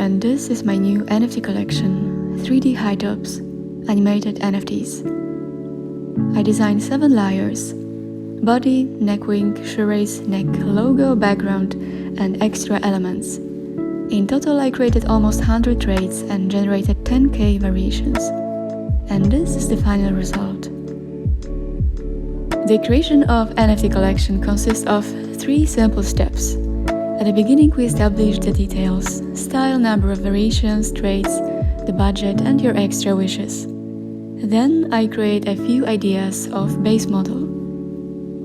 And this is my new NFT collection, 3D high tops, animated NFTs. I designed 7 layers: body, neck wing, shoelace, neck, logo, background, and extra elements. In total, I created almost 100 traits and generated 10k variations. And this is the final result. The creation of NFT collection consists of 3 simple steps. At the beginning, we establish the details: style, number of variations, traits, the budget, and your extra wishes. Then I create a few ideas of base model.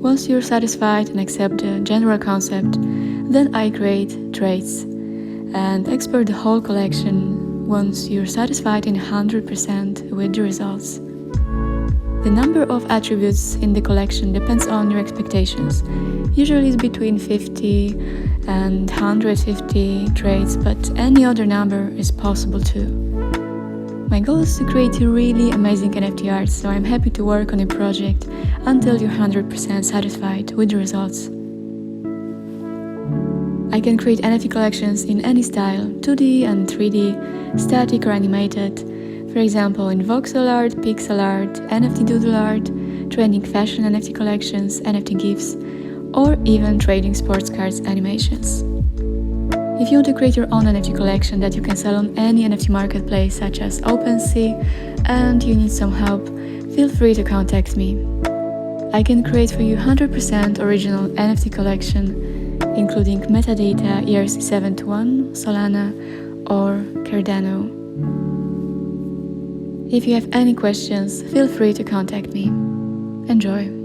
Once you're satisfied and accept the general concept, then I create traits and export the whole collection once you're satisfied in 100% with the results. The number of attributes in the collection depends on your expectations. Usually it's between 50 and 150 traits, but any other number is possible too. My goal is to create really amazing NFT art, so I'm happy to work on a project until you're 100% satisfied with the results. I can create NFT collections in any style, 2D and 3D, static or animated. For example, in voxel art, pixel art, NFT doodle art, trending fashion NFT collections, NFT GIFs, or even trading sports cards animations. If you want to create your own NFT collection that you can sell on any NFT marketplace such as OpenSea, and you need some help, feel free to contact me. I can create for you 100% original NFT collection, including metadata, ERC721, Solana, or Cardano. If you have any questions, feel free to contact me. Enjoy!